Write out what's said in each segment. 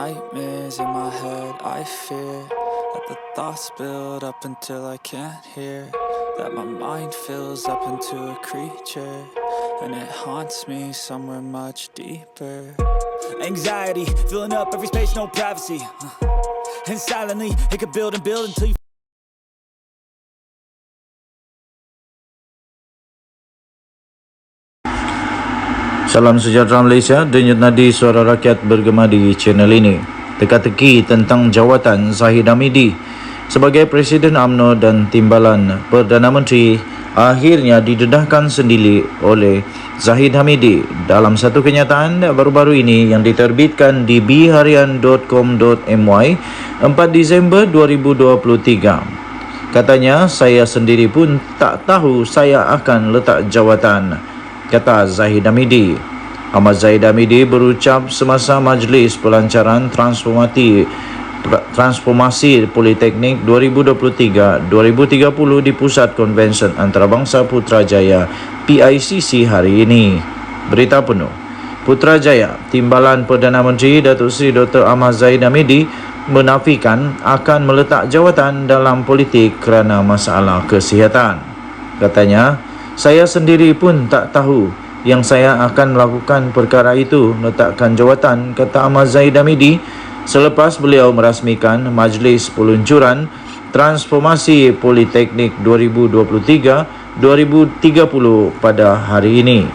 nightmares in my head, I fear that the thoughts build up until I can't hear, that my mind fills up into a creature, and it haunts me somewhere much deeper. Anxiety, filling up every space, no privacy, and silently, it could build and build until you. Salam sejahtera Malaysia, denyut nadi suara rakyat bergema di channel ini. Teka-teki tentang jawatan Zahid Hamidi sebagai Presiden UMNO dan Timbalan Perdana Menteri akhirnya didedahkan sendiri oleh Zahid Hamidi dalam satu kenyataan baru-baru ini yang diterbitkan di bharian.com.my 4 Disember 2023. Katanya, saya sendiri pun tak tahu saya akan letak jawatan, kata Zahid Hamidi. Ahmad Zahid Hamidi berucap semasa Majlis Pelancaran Transformasi Politeknik 2023-2030 di Pusat Konvensyen Antarabangsa Putrajaya PICC hari ini. Berita penuh. Putrajaya, Timbalan Perdana Menteri Datuk Seri Dr. Ahmad Zahid Hamidi menafikan akan meletak jawatan dalam politik kerana masalah kesihatan. Katanya, saya sendiri pun tak tahu yang saya akan melakukan perkara itu, letakkan jawatan, kata Ahmad Zahid Hamidi selepas beliau merasmikan Majlis Peluncuran Transformasi Politeknik 2023-2030 pada hari ini.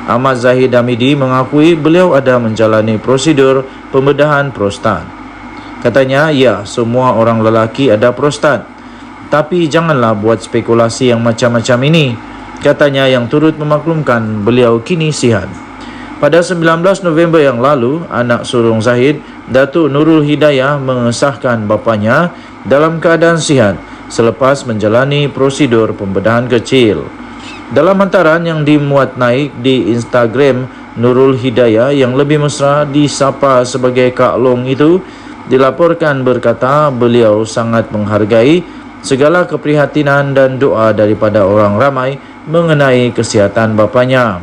Ahmad Zahid Hamidi mengakui beliau ada menjalani prosedur pembedahan prostat. Katanya, ya, semua orang lelaki ada prostat, tapi janganlah buat spekulasi yang macam-macam ini, katanya, yang turut memaklumkan beliau kini sihat. Pada 19 November yang lalu, anak sulung Zahid, Datuk Nurul Hidayah, mengesahkan bapanya dalam keadaan sihat selepas menjalani prosedur pembedahan kecil. Dalam hantaran yang dimuat naik di Instagram, Nurul Hidayah yang lebih mesra disapa sebagai Kak Long itu dilaporkan berkata beliau sangat menghargai segala keprihatinan dan doa daripada orang ramai mengenai kesihatan bapanya.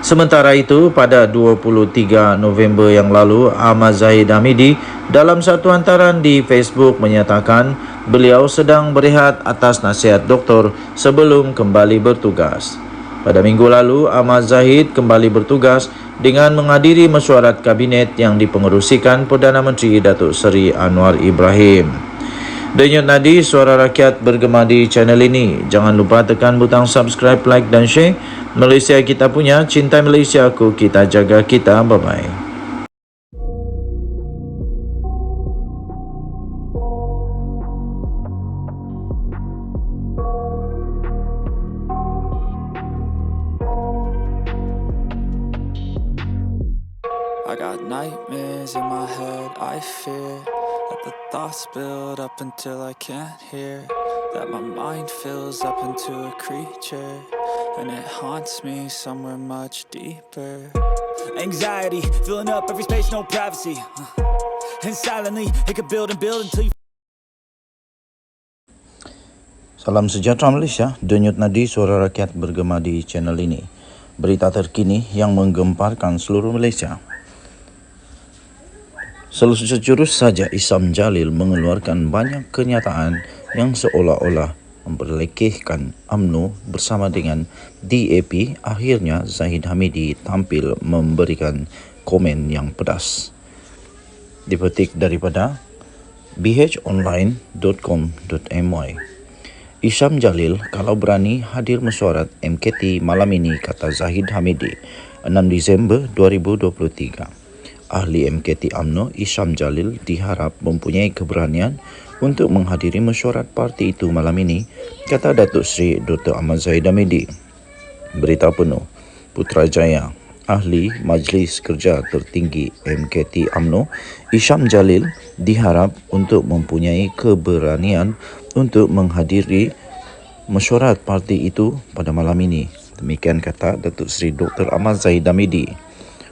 Sementara itu, pada 23 November yang lalu, Ahmad Zahid Hamidi dalam satu hantaran di Facebook menyatakan beliau sedang berehat atas nasihat doktor sebelum kembali bertugas. Pada minggu lalu, Ahmad Zahid kembali bertugas dengan menghadiri mesyuarat kabinet yang dipengerusikan Perdana Menteri Datuk Seri Anwar Ibrahim. Denyut nadi suara rakyat bergema di channel ini. Jangan lupa tekan butang subscribe, like dan share. Malaysia kita punya, cinta Malaysia aku, kita jaga kita. Bye-bye. I got nightmares in my head, I fear that the thoughts build up until I can't hear, that my mind fills up into a creature, and it haunts me somewhere much deeper. Anxiety, filling up every space, no privacy, and silently, it could build and build until you. Salam sejahtera Malaysia, denyut nadi suara rakyat bergema di channel ini. Berita terkini yang menggemparkan seluruh Malaysia. Sejurus saja Isam Jalil mengeluarkan banyak kenyataan yang seolah-olah memperlekehkan UMNO bersama dengan DAP. Akhirnya Zahid Hamidi tampil memberikan komen yang pedas. Dipetik daripada bhonline.com.my. Isam Jalil kalau berani hadir mesyuarat MKT malam ini, kata Zahid Hamidi 6 Disember 2023. Ahli MKT UMNO Isam Jalil diharap mempunyai keberanian untuk menghadiri mesyuarat parti itu malam ini, kata Datuk Seri Dr. Ahmad Zahid Hamidi. Berita penuh. Putrajaya, Ahli Majlis Kerja Tertinggi MKT UMNO Isam Jalil diharap untuk mempunyai keberanian untuk menghadiri mesyuarat parti itu pada malam ini. Demikian kata Datuk Seri Dr. Ahmad Zahid Hamidi.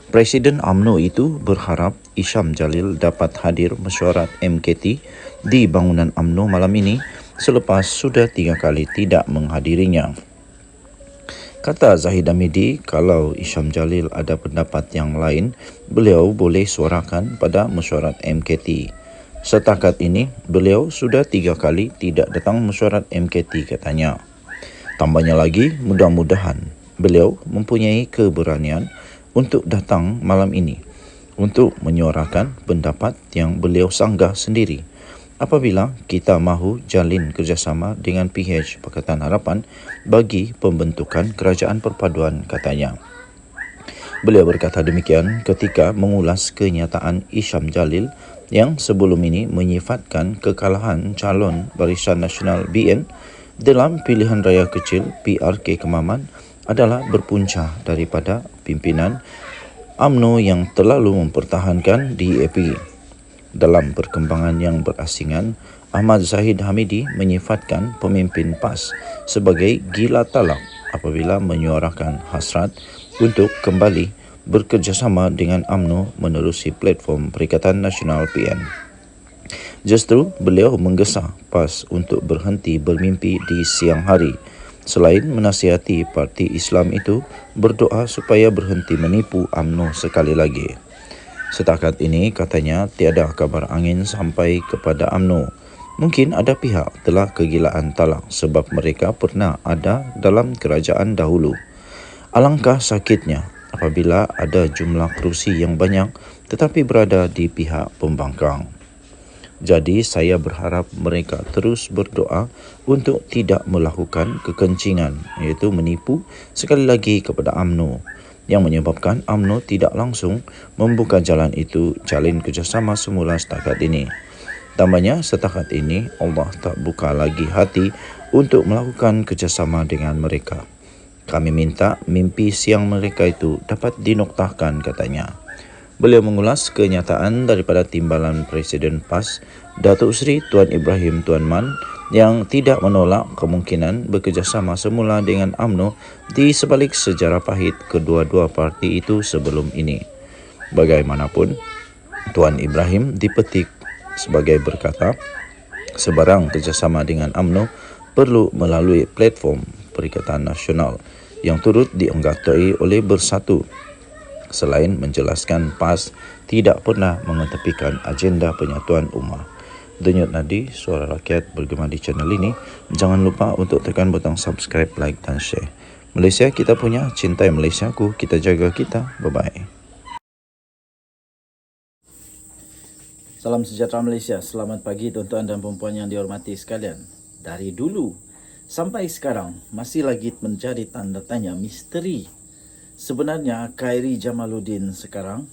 Presiden UMNO itu berharap Isam Jalil dapat hadir mesyuarat MKT di bangunan UMNO malam ini selepas sudah 3 kali tidak menghadirinya. Kata Zahid Hamidi, kalau Isham Jalil ada pendapat yang lain, beliau boleh suarakan pada mesyuarat MKT. Setakat ini, beliau sudah 3 kali tidak datang mesyuarat MKT katanya. Tambahnya lagi, mudah-mudahan beliau mempunyai keberanian untuk datang malam ini untuk menyuarakan pendapat yang beliau sanggah sendiri. Apabila kita mahu jalin kerjasama dengan PH Pakatan Harapan bagi pembentukan kerajaan perpaduan katanya. Beliau berkata demikian ketika mengulas kenyataan Isham Jalil yang sebelum ini menyifatkan kekalahan calon Barisan Nasional BN dalam pilihan raya kecil PRK Kemaman adalah berpunca daripada pimpinan UMNO yang terlalu mempertahankan DAP. Dalam perkembangan yang berasingan, Ahmad Zahid Hamidi menyifatkan pemimpin PAS sebagai gila talak apabila menyuarakan hasrat untuk kembali bekerjasama dengan UMNO menerusi platform Perikatan Nasional PN. Justru beliau menggesa PAS untuk berhenti bermimpi di siang hari. Selain menasihati parti Islam itu berdoa supaya berhenti menipu UMNO sekali lagi. Setakat ini katanya tiada kabar angin sampai kepada UMNO. Mungkin ada pihak telah kegilaan talak sebab mereka pernah ada dalam kerajaan dahulu. Alangkah sakitnya apabila ada jumlah kerusi yang banyak tetapi berada di pihak pembangkang. Jadi saya berharap mereka terus berdoa untuk tidak melakukan kekencingan iaitu menipu sekali lagi kepada UMNO yang menyebabkan UMNO tidak langsung membuka jalan itu jalin kerjasama semula setakat ini. Tambahnya, setakat ini Allah tak buka lagi hati untuk melakukan kerjasama dengan mereka. Kami minta mimpi siang mereka itu dapat dinoktahkan katanya. Beliau mengulas kenyataan daripada timbalan Presiden PAS, Datuk Seri Tuan Ibrahim Tuan Man yang tidak menolak kemungkinan bekerjasama semula dengan UMNO di sebalik sejarah pahit kedua-dua parti itu sebelum ini. Bagaimanapun, Tuan Ibrahim dipetik sebagai berkata, sebarang kerjasama dengan UMNO perlu melalui platform Perikatan Nasional yang turut dianggotai oleh Bersatu. Selain menjelaskan PAS tidak pernah mengetepikan agenda penyatuan ummah. Denyut nadi suara rakyat bergema di channel ini. Jangan lupa untuk tekan butang subscribe, like dan share. Malaysia kita punya, cintai Malaysiaku, kita jaga kita. Bye-bye. Salam sejahtera Malaysia. Selamat pagi tuan-tuan dan puan-puan yang dihormati sekalian. Dari dulu sampai sekarang masih lagi menjadi tanda tanya misteri. Sebenarnya Khairi Jamaluddin sekarang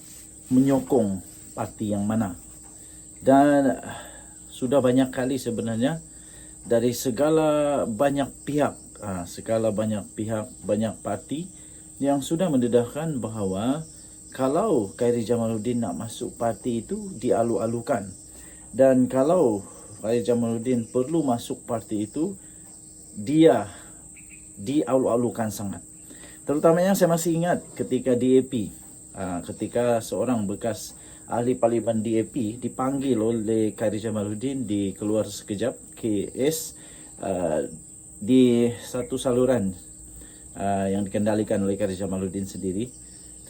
menyokong parti yang mana. Dan sudah banyak kali sebenarnya dari segala banyak pihak, banyak parti yang sudah mendedahkan bahawa kalau Khairi Jamaluddin nak masuk parti itu dialu-alukan. Dan kalau Khairi Jamaluddin perlu masuk parti itu, dia dialu-alukan sangat. Terutamanya saya masih ingat ketika DAP, ketika seorang bekas ahli parlimen DAP dipanggil oleh Khairi Jamaluddin di Keluar Sekejap KS di satu saluran yang dikendalikan oleh Khairi Jamaluddin sendiri.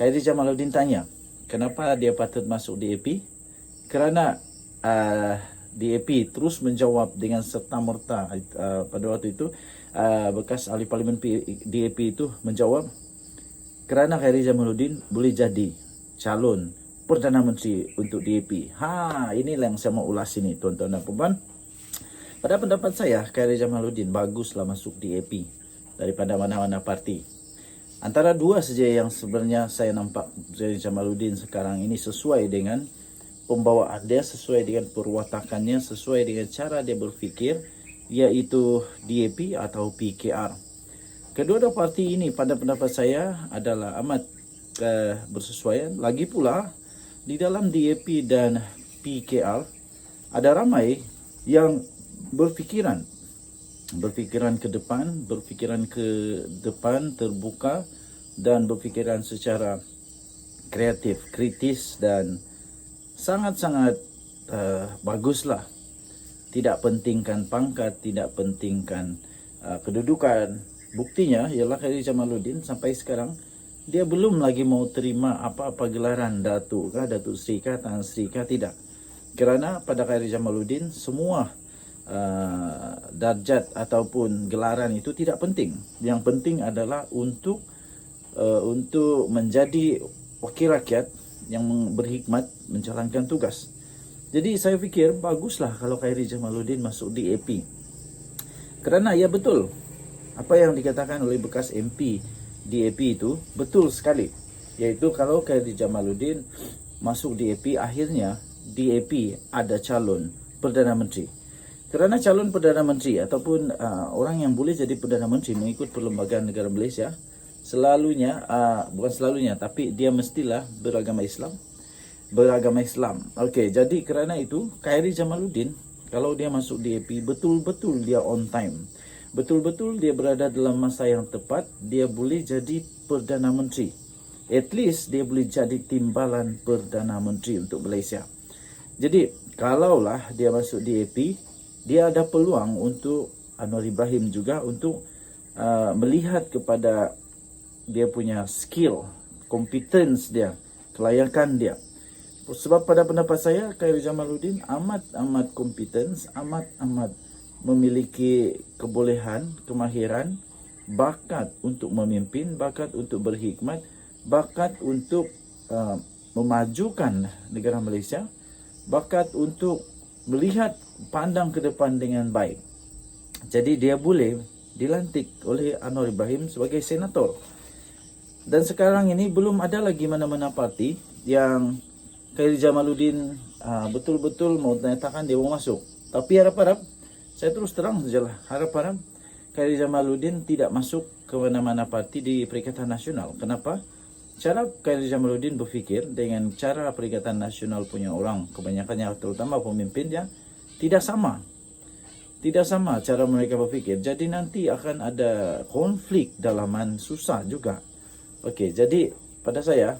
Khairi Jamaluddin tanya, kenapa dia patut masuk DAP? Kerana DAP terus menjawab dengan serta-merta. Pada waktu itu bekas ahli parlimen DAP itu menjawab, kerana Khairi Jamaluddin boleh jadi calon Perdana Menteri untuk DAP. Inilah yang saya mau ulas ini tuan-tuan dan puan. Pada pendapat saya, Khairi Jamaluddin baguslah masuk DAP daripada mana-mana parti. Antara dua saja yang sebenarnya saya nampak Khairi Jamaluddin sekarang ini sesuai dengan pembawaan dia, sesuai dengan perwatakannya, sesuai dengan cara dia berfikir, iaitu DAP atau PKR. Kedua-dua parti ini pada pendapat saya adalah amat bersesuaian. Lagi pula di dalam DAP dan PKR ada ramai yang berfikiran ke depan, terbuka dan berfikiran secara kreatif, kritis dan sangat-sangat baguslah. Tidak pentingkan pangkat, tidak pentingkan kedudukan, Buktinya ialah Khairi Jamaluddin sampai sekarang dia belum lagi mau terima apa-apa gelaran Datuk kah, Datuk Seri kah, Tan Sri kah, tidak. Kerana pada Khairi Jamaluddin semua darjat ataupun gelaran itu tidak penting. Yang penting adalah untuk menjadi wakil rakyat yang berhikmat menjalankan tugas. Jadi saya fikir baguslah kalau Khairi Jamaluddin masuk DAP. Kerana ya betul, apa yang dikatakan oleh bekas MP DAP itu betul sekali. Iaitu kalau Khairi Jamaluddin masuk DAP, akhirnya DAP ada calon Perdana Menteri. Kerana calon Perdana Menteri ataupun orang yang boleh jadi Perdana Menteri mengikut Perlembagaan Negara Malaysia, selalunya, bukan selalunya, tapi dia mestilah beragama Islam. Okey, jadi kerana itu Khairi Jamaluddin kalau dia masuk DAP, betul-betul dia on time. Betul-betul dia berada dalam masa yang tepat, dia boleh jadi Perdana Menteri. At least dia boleh jadi timbalan Perdana Menteri untuk Malaysia. Jadi kalaulah dia masuk DAP, dia ada peluang untuk Anwar Ibrahim juga untuk melihat kepada dia punya skill, competence dia, kelayakan dia. Sebab pada pendapat saya, Khairi Jamaluddin amat kompeten, amat memiliki kebolehan, kemahiran, bakat untuk memimpin, bakat untuk berhikmat, bakat untuk memajukan negara Malaysia, bakat untuk melihat pandang ke depan dengan baik. Jadi dia boleh dilantik oleh Anwar Ibrahim sebagai senator. Dan sekarang ini belum ada lagi mana-mana parti yang Khairi Jamaluddin betul-betul mau menyatakan dia mau masuk. Tapi harap-harap, saya terus terang sajalah, harap-harap Khairi Jamaluddin tidak masuk ke mana-mana parti di Perikatan Nasional. Kenapa? Cara Khairi Jamaluddin berfikir dengan cara Perikatan Nasional punya orang, kebanyakannya terutama pemimpinnya, tidak sama. Tidak sama cara mereka berfikir. Jadi nanti akan ada konflik dalaman, susah juga. Okey, jadi pada saya,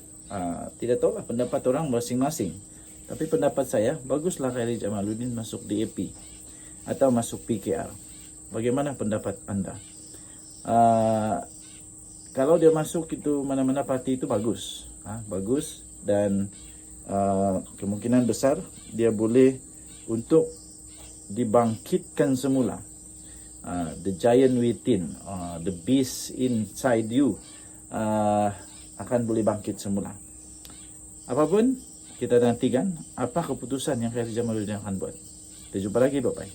tidak tahulah pendapat orang masing-masing. Tapi pendapat saya, baguslah Khairi Jamaluddin masuk DAP atau masuk PKR. Bagaimana pendapat anda? Kalau dia masuk itu mana-mana parti itu bagus, bagus, dan kemungkinan besar dia boleh untuk dibangkitkan semula. The giant within, the beast inside you akan boleh bangkit semula. Apapun, kita nantikan apa keputusan yang Khairi Jamaluddin akan buat. Kita jumpa lagi, bye-bye.